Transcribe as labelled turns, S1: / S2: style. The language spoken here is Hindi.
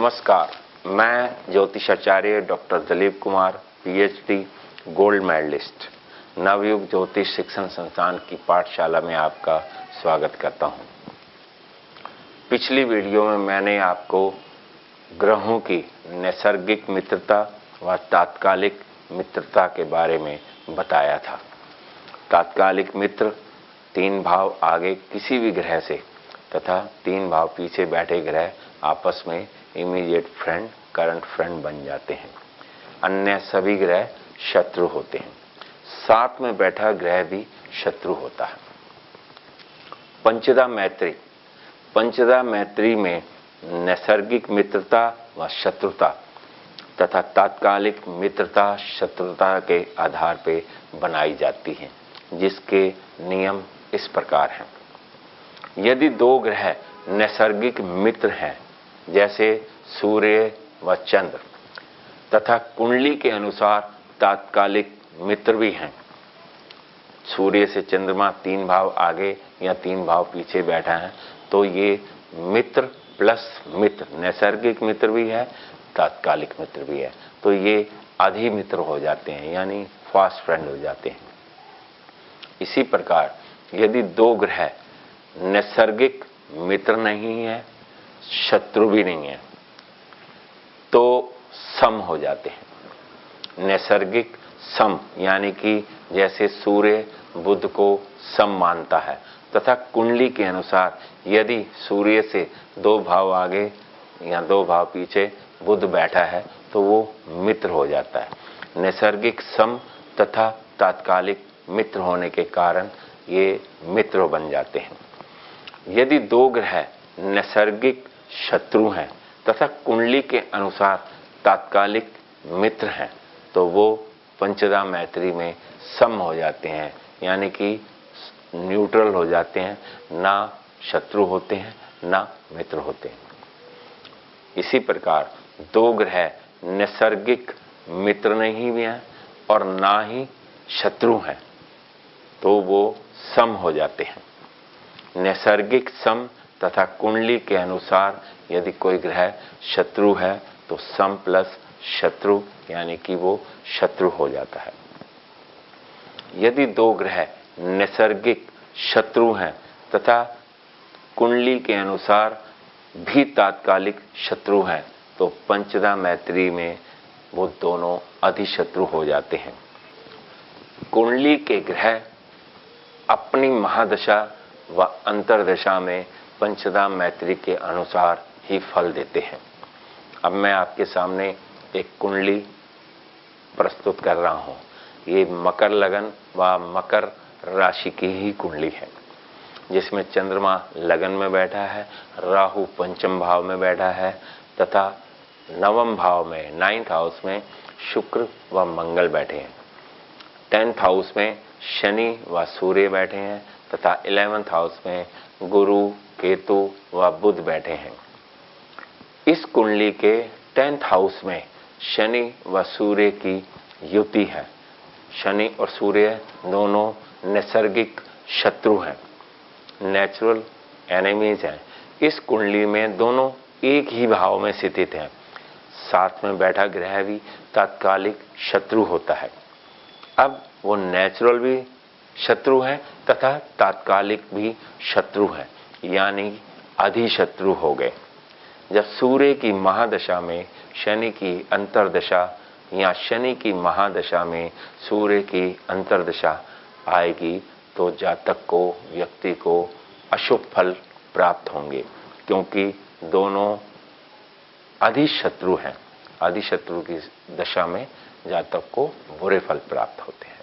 S1: नमस्कार, मैं ज्योतिषाचार्य doctor Dilip Kumar, PhD, gold medallist, Navyug Jyotish Shikshan संस्थान की पाठशाला में आपका स्वागत करता हूं। पिछली वीडियो में मैंने आपको ग्रहों की नैसर्गिक मित्रता व तात्कालिक मित्रता के बारे में बताया था। तात्कालिक मित्र 3 भाव आगे किसी भी ग्रह से तथा 3 भाव पीछे बैठे ग्रह आपस में इमीडिएट फ्रेंड, करंट फ्रेंड बन जाते हैं। अन्य सभी ग्रह शत्रु होते हैं। साथ में बैठा ग्रह भी शत्रु होता है। पंचदा मैत्री, पंचदा मैत्री में नैसर्गिक मित्रता व शत्रुता तथा तात्कालिक मित्रता शत्रुता के आधार पर बनाई जाती है, जिसके नियम इस प्रकार हैं। यदि 2 ग्रह नैसर्गिक मित्र हैं, जैसे सूर्य व चंद्र, तथा कुंडली के अनुसार तात्कालिक मित्र भी हैं, सूर्य से चंद्रमा 3 भाव आगे या 3 भाव पीछे बैठा है, तो ये मित्र प्लस मित्र, नैसर्गिक मित्र भी है, तात्कालिक मित्र भी है, तो ये अधि मित्र हो जाते हैं, यानी फास्ट फ्रेंड हो जाते हैं। इसी प्रकार यदि 2 ग्रह नैसर्गिक मित्र नहीं है, शत्रु भी नहीं है, तो सम हो जाते हैं। नैसर्गिक सम, यानी कि जैसे सूर्य बुध को सम मानता है, तथा कुंडली के अनुसार यदि सूर्य से 2 भाव आगे या 2 भाव पीछे बुध बैठा है, तो वो मित्र हो जाता है। नैसर्गिक सम तथा तात्कालिक मित्र होने के कारण ये मित्र बन जाते हैं। यदि 2 ग्रह नैसर्गिक शत्रु हैं तथा कुंडली के अनुसार तात्कालिक मित्र हैं, तो वो पंचदा मैत्री में सम हो जाते हैं, यानी कि न्यूट्रल हो जाते हैं, ना शत्रु होते हैं ना मित्र होते हैं। इसी प्रकार 2 ग्रह नैसर्गिक मित्र नहीं भी हैं और ना ही शत्रु हैं, तो वो सम हो जाते हैं। नैसर्गिक सम तथा कुंडली के अनुसार यदि कोई ग्रह शत्रु है, तो सम प्लस शत्रु, यानी कि वो शत्रु हो जाता है। यदि 2 ग्रह नैसर्गिक शत्रु हैं तथा कुंडली के अनुसार भी तात्कालिक शत्रु हैं, तो पंचदा मैत्री में वो दोनों अधिशत्रु हो जाते हैं। कुंडली के ग्रह अपनी महादशा व अंतरदशा में पंचदा मैत्री के अनुसार ही फल देते हैं। अब मैं आपके सामने एक कुंडली प्रस्तुत कर रहा हूँ। ये मकर लगन व मकर राशि की ही कुंडली है, जिसमें चंद्रमा लगन में बैठा है, राहु पंचम भाव में बैठा है, तथा नवम भाव में 9th हाउस में शुक्र व मंगल बैठे हैं। 10th हाउस में शनि व सूर्य बैठे हैं, तथा 11th हाउस में गुरु, केतु व बुध बैठे हैं। इस कुंडली के 10th हाउस में शनि व सूर्य की युति है। शनि और सूर्य दोनों नैसर्गिक शत्रु हैं, नेचुरल एनिमीज हैं। इस कुंडली में दोनों एक ही भाव में स्थित हैं। साथ में बैठा ग्रह भी तात्कालिक शत्रु होता है। अब वो नेचुरल भी शत्रु हैं तथा तात्कालिक भी शत्रु हैं, यानी अधिशत्रु हो गए। जब सूर्य की महादशा में शनि की अंतर्दशा या शनि की महादशा में सूर्य की अंतर्दशा आएगी, तो जातक को, व्यक्ति को अशुभ फल प्राप्त होंगे, क्योंकि दोनों अधिशत्रु हैं। अधिशत्रु की दशा में जातक को बुरे फल प्राप्त होते हैं।